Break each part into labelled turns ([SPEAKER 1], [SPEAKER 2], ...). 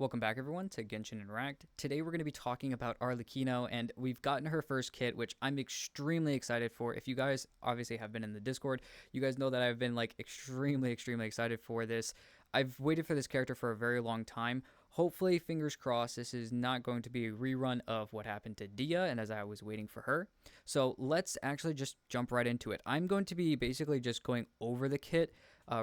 [SPEAKER 1] Welcome back, everyone, to Genshin Interact. Today, we're going to be talking about Arlecchino, and we've gotten her first kit, which I'm extremely excited for. If you guys obviously have been in the Discord, you guys know that I've been like extremely excited for this. I've waited for this character for a very long time. Hopefully, fingers crossed, this is not going to be a rerun of what happened to Dia, and as I was waiting for her. So let's actually just jump right into it. I'm going to be basically just going over the kit.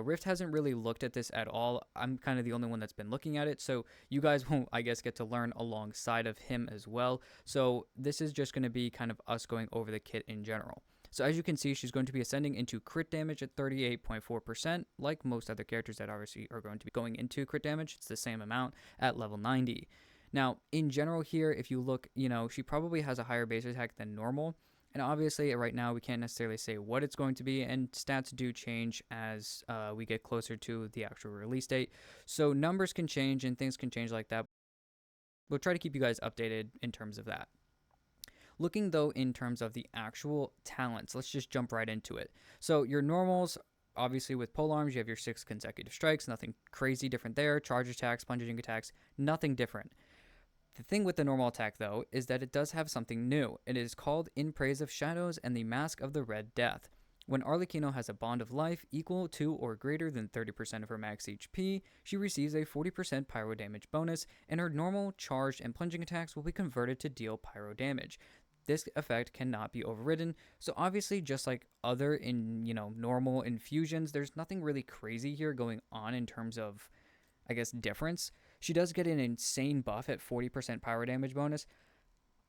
[SPEAKER 1] Rift hasn't really looked at this at all. I'm kind of the only one that's been looking at it, so you guys won't, I guess, get to learn alongside of him as well. So this is just going to be kind of us going over the kit in general. So as you can see, she's going to be ascending into crit damage at 38.4%, like most other characters that obviously are going to be going into crit damage. It's the same amount at level 90. Now, in general here, if you look, she probably has a higher base attack than normal. And obviously, right now, we can't necessarily say what it's going to be, and stats do change as we get closer to the actual release date. So numbers can change and things can change like that. We'll try to keep you guys updated in terms of that. Looking, though, in terms of the actual talents, let's just jump right into it. So your normals, obviously with polearms, you have your 6 consecutive strikes. Nothing crazy different there. Charge attacks, plunging attacks, nothing different. The thing with the normal attack, though, is that it does have something new. It is called In Praise of Shadows and the Mask of the Red Death. When Arlecchino has a bond of life equal to or greater than 30% of her max HP, she receives a 40% pyro damage bonus, and her normal, charged, and plunging attacks will be converted to deal pyro damage. This effect cannot be overridden, so obviously just like other normal infusions, there's nothing really crazy here going on in terms of, I guess, difference. She does get an insane buff at 40% pyro damage bonus.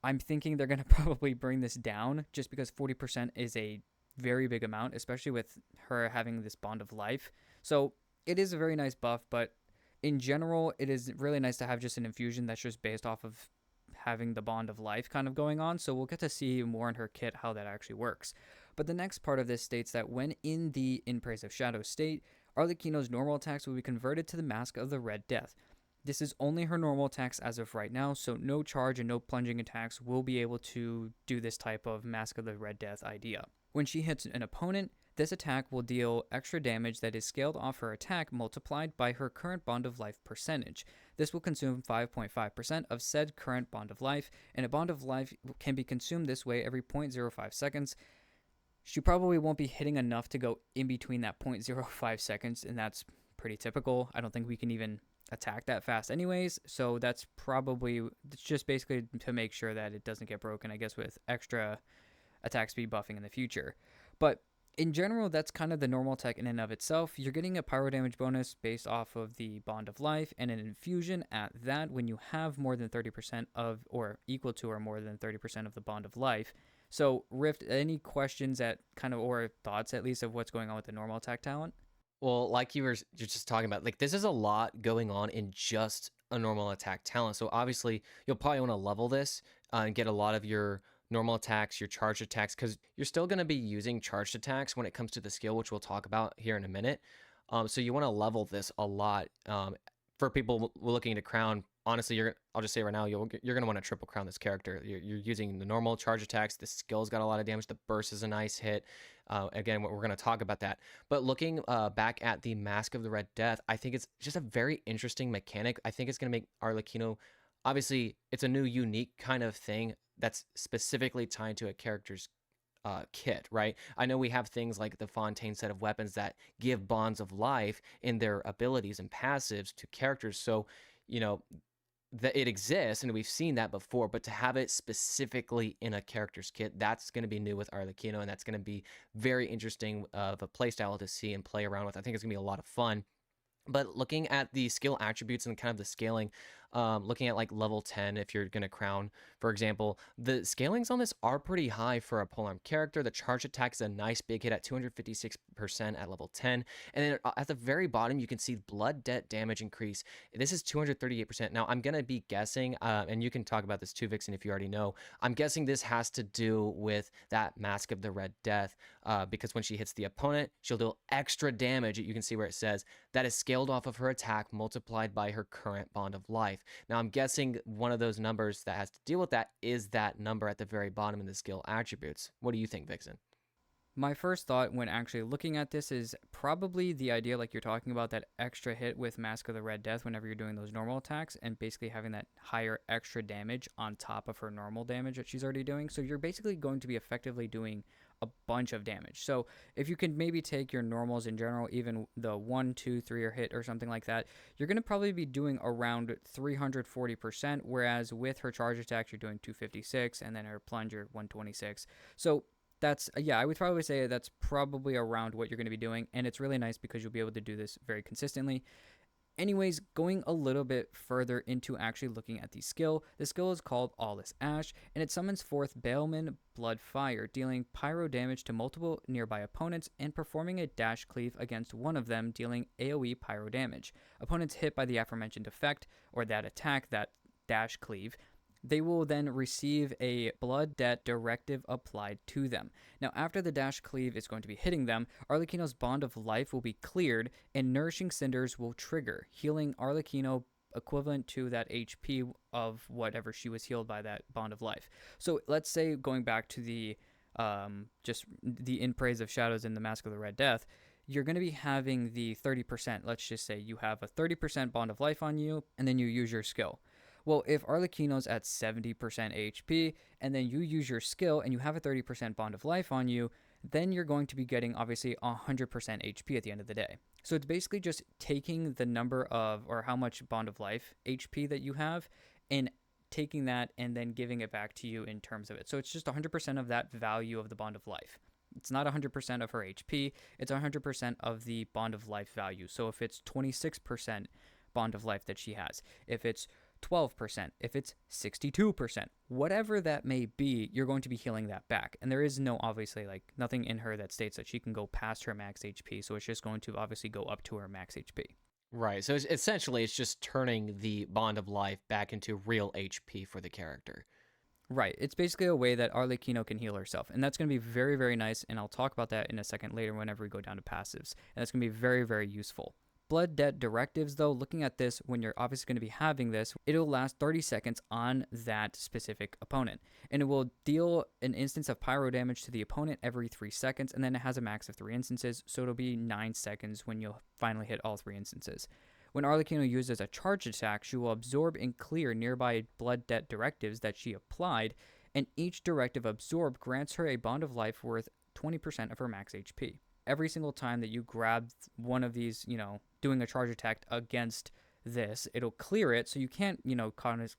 [SPEAKER 1] I'm thinking they're going to probably bring this down just because 40% is a very big amount, especially with her having this bond of life. So it is a very nice buff, but in general, it is really nice to have just an infusion that's just based off of having the bond of life kind of going on. So we'll get to see more in her kit how that actually works. But the next part of this states that when in the In Praise of Shadow state, Arlecchino's normal attacks will be converted to the Mask of the Red Death. This is only her normal attacks as of right now, so no charge and no plunging attacks will be able to do this type of Mask of the Red Death idea. When she hits an opponent, this attack will deal extra damage that is scaled off her attack multiplied by her current bond of life percentage. This will consume 5.5% of said current bond of life, and a bond of life can be consumed this way every 0.05 seconds. She probably won't be hitting enough to go in between that 0.05 seconds, and that's pretty typical. I don't think we can even attack that fast anyways, so that's probably, it's just basically to make sure that it doesn't get broken, I guess, with extra attack speed buffing in the future. But in general, that's kind of the normal tech in and of itself. You're getting a pyro damage bonus based off of the bond of life and an infusion at that when you have more than 30% of, or equal to or more than 30% of the bond of life. So Rift, any questions at kind of, or thoughts at least, of what's going on with the normal attack talent?
[SPEAKER 2] Well, like you're just talking about, like this is a lot going on in just a normal attack talent. So obviously you'll probably want to level this and get a lot of your normal attacks, your charged attacks, because you're still going to be using charged attacks when it comes to the skill, which we'll talk about here in a minute. So you want to level this a lot. For people looking to crown, honestly, I'll just say right now, you're going to want to triple crown this character. You're using the normal charge attacks. The skill's got a lot of damage. The burst is a nice hit. Again, we're going to talk about that. But looking back at the Mask of the Red Death, I think it's just a very interesting mechanic. I think it's going to make Arlecchino, obviously, it's a new, unique kind of thing that's specifically tied to a character's kit, right? I know we have things like the Fontaine set of weapons that give bonds of life in their abilities and passives to characters. So, that it exists and we've seen that before, but to have it specifically in a character's kit, that's going to be new with Arlecchino, and that's going to be very interesting of a playstyle to see and play around with. I think it's going to be a lot of fun. But looking at the skill attributes and kind of the scaling, looking at like level 10, if you're going to crown, for example, the scalings on this are pretty high for a polearm character. The charge attack is a nice big hit at 256% at level 10. And then at the very bottom, you can see blood debt damage increase. This is 238%. Now, I'm going to be guessing, and you can talk about this too, Vixen, if you already know. I'm guessing this has to do with that Mask of the Red Death, because when she hits the opponent, she'll do extra damage. You can see where it says that is scaled off of her attack multiplied by her current bond of life. Now, I'm guessing one of those numbers that has to deal with that is that number at the very bottom in the skill attributes. What do you think, Vixen?
[SPEAKER 1] My first thought when actually looking at this is probably the idea, like you're talking about, that extra hit with Mask of the Red Death whenever you're doing those normal attacks, and basically having that higher extra damage on top of her normal damage that she's already doing. So you're basically going to be effectively doing a bunch of damage. So if you can maybe take your normals in general, even the 1, 2, 3 or hit or something like that, you're going to probably be doing around 340%, whereas with her charge attack, you're doing 256, and then her plunger 126. So that's yeah, I would probably say that's probably around what you're going to be doing, and it's really nice because you'll be able to do this very consistently. Anyways, going a little bit further into actually looking at the skill is called Aweless Ash, and it summons forth Bailman Blood Fire, dealing pyro damage to multiple nearby opponents and performing a dash cleave against one of them, dealing AoE pyro damage. Opponents hit by the aforementioned effect, or that attack, that dash cleave, they will then receive a blood debt directive applied to them. Now, after the dash cleave is going to be hitting them, Arlecchino's Bond of Life will be cleared, and Nourishing Cinders will trigger, healing Arlecchino equivalent to that HP of whatever she was healed by that Bond of Life. So let's say, going back to the just the In Praise of Shadows in the Mask of the Red Death, you're going to be having the 30%. Let's just say you have a 30% Bond of Life on you, and then you use your skill. Well, if Arlecchino's at 70% HP, and then you use your skill and you have a 30% Bond of Life on you, then you're going to be getting obviously 100% HP at the end of the day. So it's basically just taking the number of, or how much Bond of Life HP that you have, and taking that and then giving it back to you in terms of it. So it's just 100% of that value of the Bond of Life. It's not 100% of her HP, it's 100% of the Bond of Life value. So if it's 26% Bond of Life that she has, if it's 12%, if it's 62%, whatever that may be, you're going to be healing that back. And there is no, obviously, like nothing in her that states that she can go past her max HP. So it's just going to obviously go up to her max HP.
[SPEAKER 2] Right. So essentially, it's just turning the Bond of Life back into real HP for the character.
[SPEAKER 1] Right. It's basically a way that Arlecchino can heal herself. And that's going to be very, very nice. And I'll talk about that in a second later whenever we go down to passives. And that's going to be very, very useful. Blood debt directives, though, looking at this, when you're obviously going to be having this, it'll last 30 seconds on that specific opponent. And it will deal an instance of pyro damage to the opponent every 3 seconds, and then it has a max of 3 instances, so it'll be 9 seconds when you'll finally hit all 3 instances. When Arlecchino uses a charge attack, she will absorb and clear nearby blood debt directives that she applied, and each directive absorbed grants her a Bond of Life worth 20% of her max HP. Every single time that you grab one of these, doing a charge attack against this, it'll clear it, so you can't,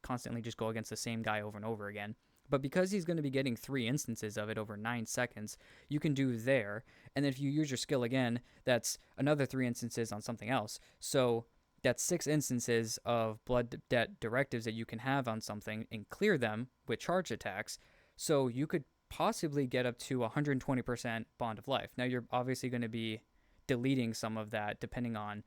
[SPEAKER 1] constantly just go against the same guy over and over again. But because he's going to be getting 3 instances of it over 9 seconds, you can do there. And then if you use your skill again, that's another 3 instances on something else. So that's 6 instances of blood debt directives that you can have on something and clear them with charge attacks. So you could possibly get up to 120% Bond of Life. Now, you're obviously going to be deleting some of that depending on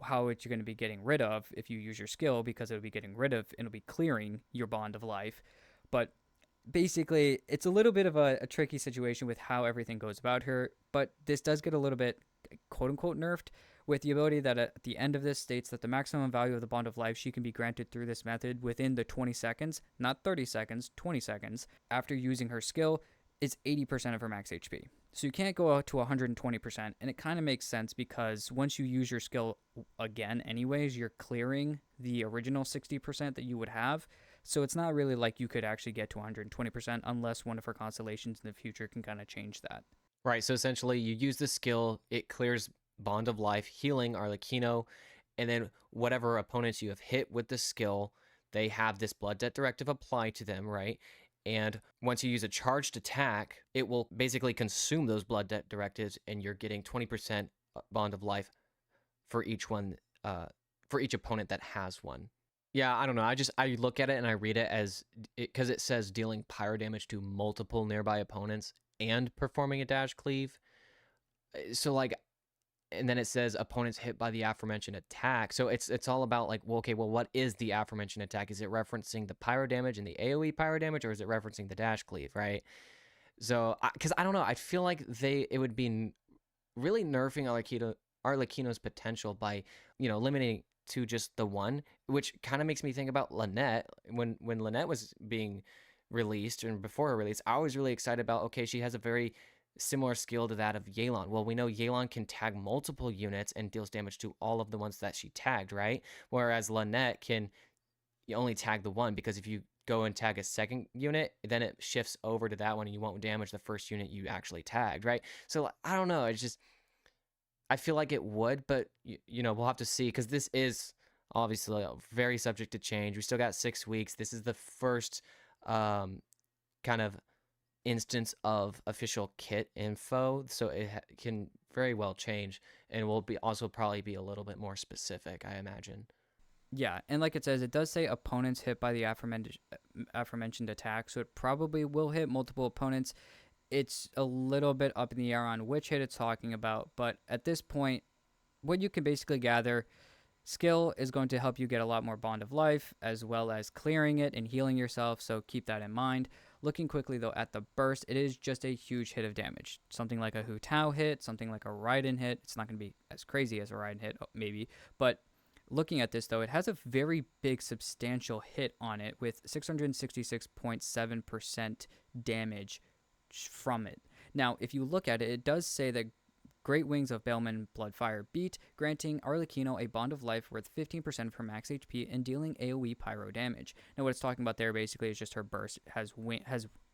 [SPEAKER 1] how you're going to be getting rid of if you use your skill, because it'll be getting rid of, it'll be clearing your Bond of Life. But basically, it's a little bit of a tricky situation with how everything goes about here, but this does get a little bit quote-unquote nerfed, with the ability that at the end of this states that the maximum value of the Bond of Life she can be granted through this method within the 20 seconds, not 30 seconds, 20 seconds, after using her skill, is 80% of her max HP. So you can't go out to 120%, and it kind of makes sense because once you use your skill again anyways, you're clearing the original 60% that you would have. So it's not really like you could actually get to 120% unless one of her constellations in the future can kind of change that.
[SPEAKER 2] Right. So essentially, you use the skill, it clears Bond of Life, healing Arlecchino, and then whatever opponents you have hit with the skill, they have this blood debt directive apply to them, right? And once you use a charged attack, it will basically consume those blood debt directives, and you're getting 20% Bond of Life for each one, for each opponent that has one. Yeah, I don't know. I look at it and I read it as because it says dealing pyro damage to multiple nearby opponents and performing a dash cleave. So like, and then it says opponents hit by the aforementioned attack. So it's all about like, well, okay, well, what is the aforementioned attack? Is it referencing the pyro damage and the AoE pyro damage, or is it referencing the dash cleave, right? So, because I don't know, I feel like it would be really nerfing Arlecchino's potential by, limiting to just the one, which kind of makes me think about Lynette. When Lynette was being released and before her release, I was really excited about, okay, she has a very similar skill to that of Yelan. Well, we know Yelan can tag multiple units and deals damage to all of the ones that she tagged, right? Whereas Lynette can only tag the one, because if you go and tag a second unit, then it shifts over to that one and you won't damage the first unit you actually tagged, right? So I don't know. It's just, I feel like it would, but we'll have to see, because this is obviously very subject to change. We still got 6 weeks. This is the first kind of instance of official kit info, so it can very well change, and will be also probably be a little bit more specific, I imagine.
[SPEAKER 1] Yeah, and like it says, it does say opponents hit by the aforementioned attack, so it probably will hit multiple opponents. It's a little bit up in the air on which hit it's talking about, but at this point, what you can basically gather, skill is going to help you get a lot more Bond of Life, as well as clearing it and healing yourself, so keep that in mind. Looking quickly, though, at the burst, it is just a huge hit of damage. Something like a Hu Tao hit, something like a Raiden hit. It's not going to be as crazy as a Raiden hit, maybe, but looking at this, though, it has a very big, substantial hit on it with 666.7% damage from it. Now, if you look at it, it does say that Great Wings of Baelman Bloodfire beat, granting Arlecchino a Bond of Life worth 15% of her max HP and dealing AoE pyro damage. Now, what it's talking about there basically is just her burst has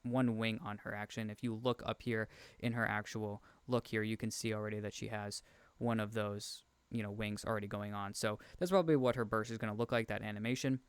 [SPEAKER 1] one wing on her action. If you look up here in her actual look here, you can see already that she has one of those wings already going on. So that's probably what her burst is going to look like, that animation.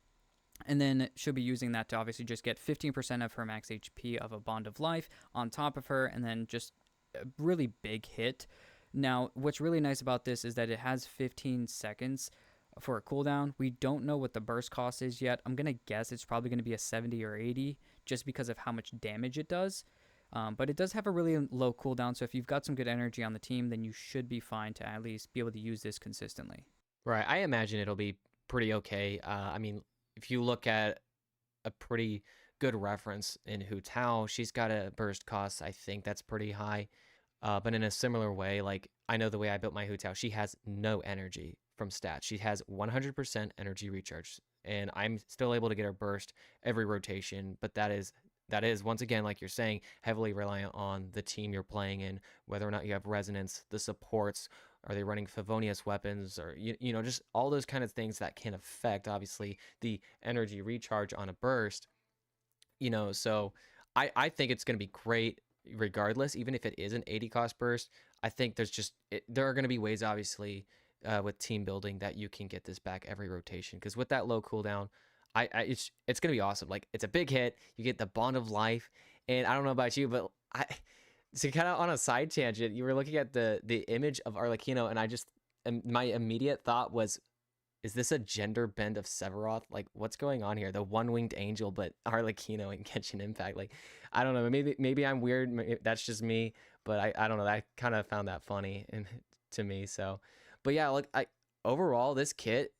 [SPEAKER 1] And then she'll be using that to obviously just get 15% of her max HP of a Bond of Life on top of her, and then just a really big hit. Now, what's really nice about this is that it has 15 seconds for a cooldown. We don't know what the burst cost is yet. I'm going to guess it's probably going to be a 70 or 80 just because of how much damage it does. But it does have a really low cooldown, so if you've got some good energy on the team, then you should be fine to at least be able to use this consistently.
[SPEAKER 2] Right. I imagine it'll be pretty okay. I mean, if you look at a pretty good reference in Hu Tao, she's got a burst cost, I think that's pretty high. But in a similar way, like I know the way I built my Hu Tao, she has no energy from stats. She has 100% energy recharge, and I'm still able to get her burst every rotation, but that is once again, like you're saying, heavily reliant on the team you're playing in, whether or not you have resonance, the supports, are they running Favonius weapons, or just all those kind of things that can affect obviously the energy recharge on a burst. So I think it's going to be great regardless, even if it is an 80 cost burst. I think there are going to be ways, obviously, with team building that you can get this back every rotation, because with that low cooldown, it's gonna be awesome. Like, it's a big hit. You get the Bond of Life, and I don't know about you, but so kind of on a side tangent, you were looking at the image of Arlecchino, and my immediate thought was, is this a gender bend of Sephiroth? Like, what's going on here? The one-winged angel, but Arlecchino and Genshin Impact. Like, I don't know. Maybe I'm weird. Maybe that's just me, but I don't know. I kind of found that funny and to me. So, but yeah, look, overall this kit.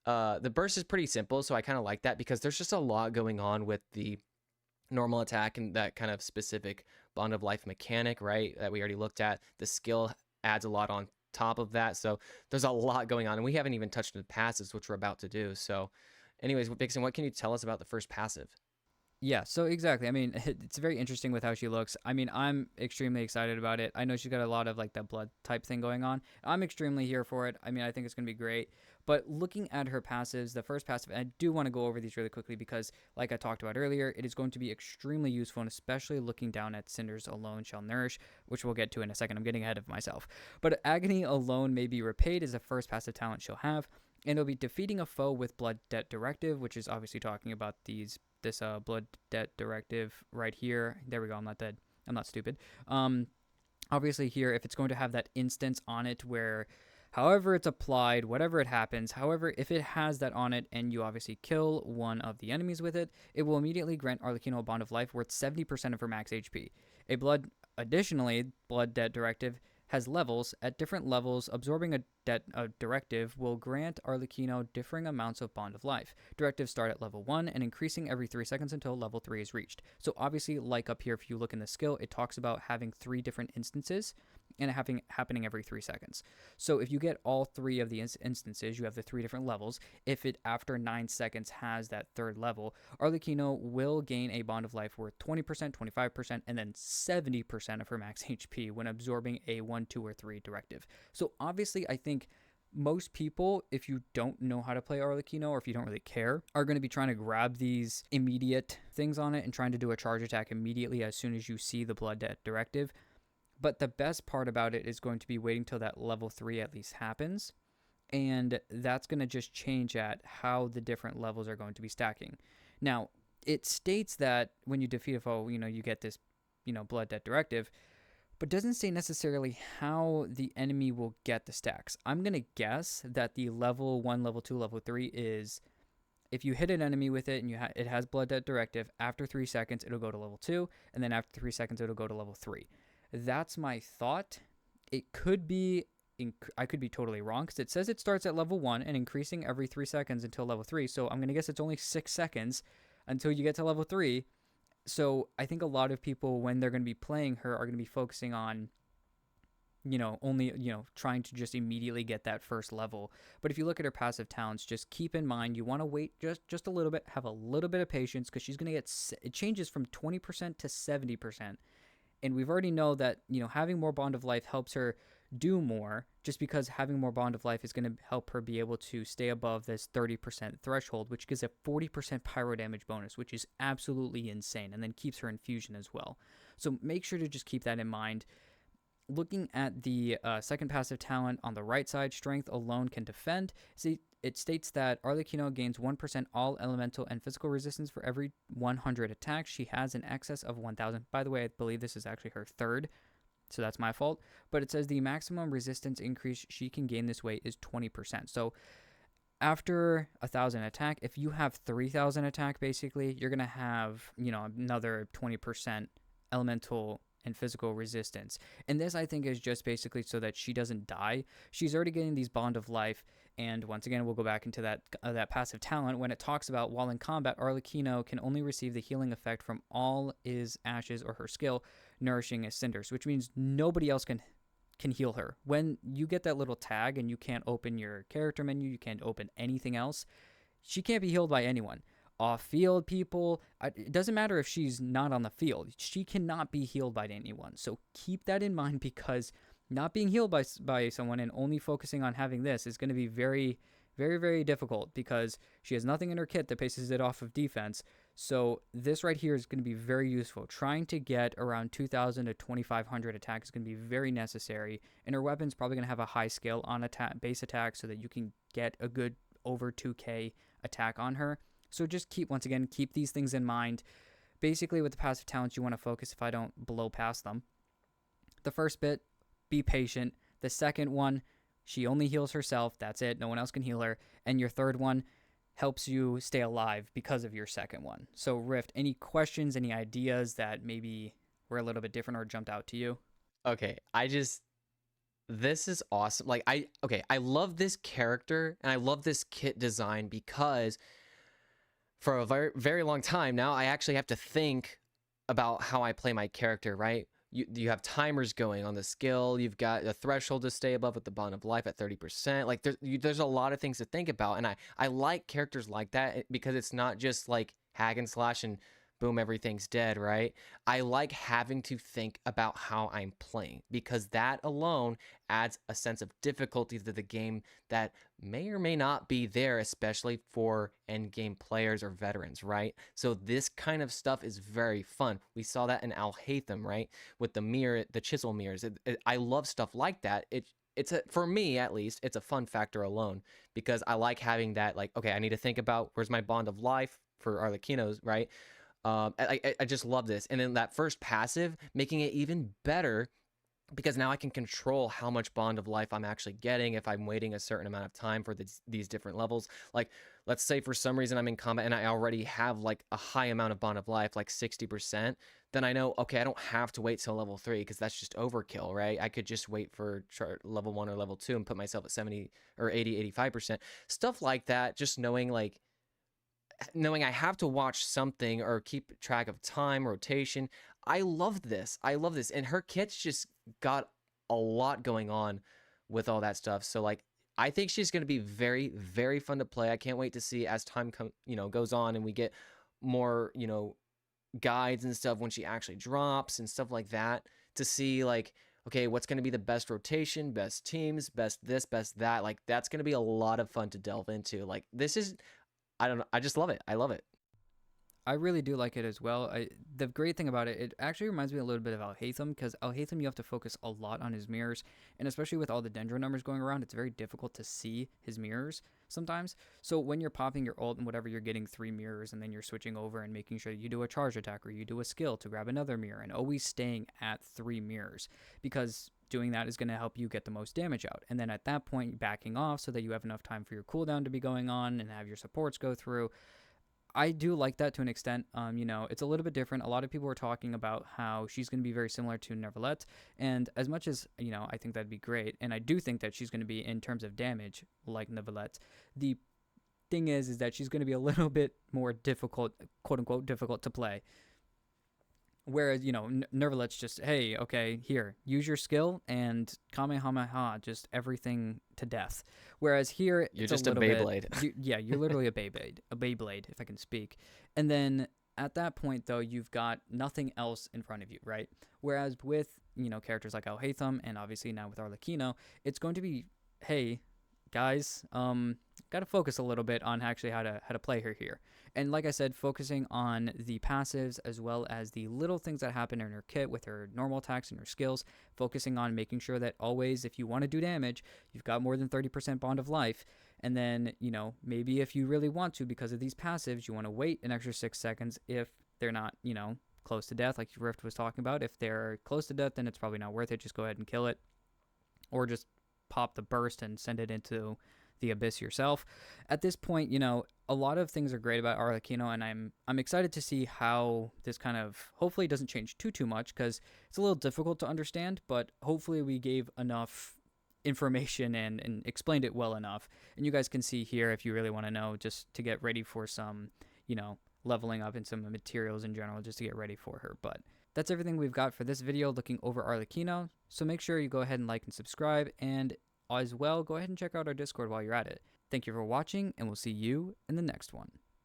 [SPEAKER 2] The burst is pretty simple, so I kind of like that, because there's just a lot going on with the normal attack and that kind of specific Bond of Life mechanic, right? That we already looked at. The skill adds a lot on top of that, so there's a lot going on, and we haven't even touched the passives, which we're about to do. So, anyways, Vixen, what can you tell us about the first passive?
[SPEAKER 1] Yeah, so exactly. I mean, it's very interesting with how she looks. I mean, I'm extremely excited about it. I know she's got a lot of like that blood type thing going on. I'm extremely here for it. I mean, I think it's going to be great. But looking at her passives, the first passive, I do want to go over these really quickly because, like I talked about earlier, it is going to be extremely useful, and especially looking down at Cinders alone shall nourish, which we'll get to in a second. I'm getting ahead of myself. But Agony alone may be repaid is the first passive talent she'll have, and it'll be defeating a foe with Blood Debt Directive, which is obviously talking about this Blood Debt Directive right here. There we go. I'm not dead. I'm not stupid. Obviously here, if it's going to have that instance on it where however it's applied, whatever it happens, however, if it has that on it and you obviously kill one of the enemies with it, it will immediately grant Arlecchino a Bond of Life worth 70% of her max HP. Additionally, Blood Debt Directive has levels. At different levels, absorbing a directive will grant Arlecchino differing amounts of Bond of Life. Directives start at level 1 and increasing every 3 seconds until level 3 is reached. So obviously, like up here, if you look in the skill, it talks about having 3 different instances. and happening every 3 seconds. So if you get all three of the instances, you have the three different levels. If it after 9 seconds has that third level, Arlecchino will gain a bond of life worth 20%, 25%, and then 70% of her max HP when absorbing a 1, 2, or 3 directive. So obviously, I think most people, if you don't know how to play Arlecchino or if you don't really care, are going to be trying to grab these immediate things on it and trying to do a charge attack immediately as soon as you see the Blood Debt directive. But the best part about it is going to be waiting till that level 3 at least happens. And that's going to just change at how the different levels are going to be stacking. Now, it states that when you defeat a foe, you get this, Blood Debt directive, but doesn't say necessarily how the enemy will get the stacks. I'm going to guess that the level 1, level 2, level 3 is if you hit an enemy with it and it has Blood Debt directive, after 3 seconds it'll go to level 2, and then after 3 seconds it'll go to level 3. That's my thought. It could be, I could be totally wrong because it says it starts at level 1 and increasing every 3 seconds until level 3. So I'm going to guess it's only 6 seconds until you get to level 3. So I think a lot of people, when they're going to be playing her, are going to be focusing on, only, trying to just immediately get that first level. But if you look at her passive talents, just keep in mind, you want to wait just a little bit, have a little bit of patience because she's going to it changes from 20% to 70%. And we've already know that, having more Bond of Life helps her do more, just because having more Bond of Life is going to help her be able to stay above this 30% threshold, which gives a 40% pyro damage bonus, which is absolutely insane, and then keeps her in fusion as well. So make sure to just keep that in mind. Looking at the second passive talent on the right side, Strength alone can defend. See, it states that Arlecchino gains 1% all elemental and physical resistance for every 100 attacks. She has an excess of 1,000. By the way, I believe this is actually her third, so that's my fault. But it says the maximum resistance increase she can gain this way is 20%. So after 1,000 attack, if you have 3,000 attack, basically, you're going to have, another 20% elemental and physical resistance. And this, I think, is just basically so that she doesn't die. She's already getting these Bond of Life. And once again, we'll go back into that passive talent when it talks about while in combat, Arlecchino can only receive the healing effect from all is ashes or her skill, nourishing as cinders, which means nobody else can heal her. When you get that little tag and you can't open your character menu, you can't open anything else, she can't be healed by anyone. Off-field people, it doesn't matter if she's not on the field. She cannot be healed by anyone. So keep that in mind, because not being healed by someone and only focusing on having this is going to be very, very, very difficult, because she has nothing in her kit that bases it off of defense. So this right here is going to be very useful. Trying to get around 2,000 to 2,500 attack is going to be very necessary, and her weapon's probably going to have a high skill on base attack so that you can get a good over 2k attack on her. So just keep these things in mind. Basically, with the passive talents, you want to focus, if I don't blow past them. The first bit, be patient. The second one, she only heals herself. That's it. No one else can heal her. And your third one helps you stay alive because of your second one. So, Rift, any questions, any ideas that maybe were a little bit different or jumped out to you?
[SPEAKER 2] Okay, this is awesome. I love this character and I love this kit design, because for a very, very long time now, I actually have to think about how I play my character, right? You have timers going on the skill. You've got a threshold to stay above with the Bond of Life at 30%. Like there's a lot of things to think about. And I like characters like that, because it's not just like hack and slash and boom, everything's dead, right? I like having to think about how I'm playing, because that alone adds a sense of difficulty to the game that may or may not be there, especially for end game players or veterans, right? So this kind of stuff is very fun. We saw that in Al-Haytham, right? With the chisel mirrors. I love stuff like that. For me at least, it's a fun factor alone, because I like having that, like, okay, I need to think about where's my Bond of Life for Arlecchino's, right? I just love this. And then that first passive, making it even better, because now I can control how much Bond of Life I'm actually getting if I'm waiting a certain amount of time for these different levels. Like, let's say for some reason I'm in combat and I already have like a high amount of Bond of Life, like 60%, then I know, okay, I don't have to wait till level 3, because that's just overkill, right? I could just wait for level 1 or level 2 and put myself at 70 or 80, 85%. Stuff like that, just knowing I have to watch something or keep track of time, rotation. I love this. And her kit's just got a lot going on with all that stuff. So like I think she's going to be very, very fun to play. I can't wait to see as time goes on and we get more, guides and stuff when she actually drops and stuff like that, to see like, okay, what's going to be the best rotation, best teams, best this, best that. Like that's going to be a lot of fun to delve into. Like this is, I don't know, I just love it. I love it.
[SPEAKER 1] I really do like it as well. The great thing about it, it actually reminds me a little bit of Alhaitham, because Alhaitham, you have to focus a lot on his mirrors, and especially with all the Dendro numbers going around, it's very difficult to see his mirrors sometimes. So when you're popping your ult and whatever, you're getting 3 mirrors, and then you're switching over and making sure you do a charge attack or you do a skill to grab another mirror, and always staying at 3 mirrors, because doing that is going to help you get the most damage out. And then at that point, backing off so that you have enough time for your cooldown to be going on and have your supports go through. I do like that to an extent. It's a little bit different. A lot of people were talking about how she's going to be very similar to Neverlet, and as much as I think that'd be great, and I do think that she's going to be in terms of damage like Neverlet. The thing is that she's going to be a little bit more difficult, quote unquote, difficult to play. Whereas, Nervalet's just, hey, okay, here, use your skill and Kamehameha, just everything to death. Whereas here,
[SPEAKER 2] You're
[SPEAKER 1] it's
[SPEAKER 2] just
[SPEAKER 1] a
[SPEAKER 2] a
[SPEAKER 1] little
[SPEAKER 2] Beyblade.
[SPEAKER 1] yeah, you're literally a Beyblade, if I can speak. And then at that point, though, you've got nothing else in front of you, right? Whereas with, characters like Alhaitham and obviously now with Arlecchino, it's going to be, hey, guys, got to focus a little bit on actually how to play her here. And like I said, focusing on the passives as well as the little things that happen in her kit with her normal attacks and her skills, focusing on making sure that always, if you want to do damage, you've got more than 30% bond of life. And then, maybe if you really want to, because of these passives, you want to wait an extra 6 seconds if they're not, close to death, like Rift was talking about. If they're close to death, then it's probably not worth it. Just go ahead and kill it. Or just pop the burst and send it into the abyss yourself. At this point, a lot of things are great about Arlecchino, and I'm excited to see how this kind of hopefully doesn't change too much, because it's a little difficult to understand, but hopefully we gave enough information and explained it well enough. And you guys can see here if you really want to know, just to get ready for some, leveling up in some materials in general, just to get ready for her. But that's everything we've got for this video looking over Arlecchino. So make sure you go ahead and like and subscribe, and as well, go ahead and check out our Discord while you're at it. Thank you for watching, and we'll see you in the next one.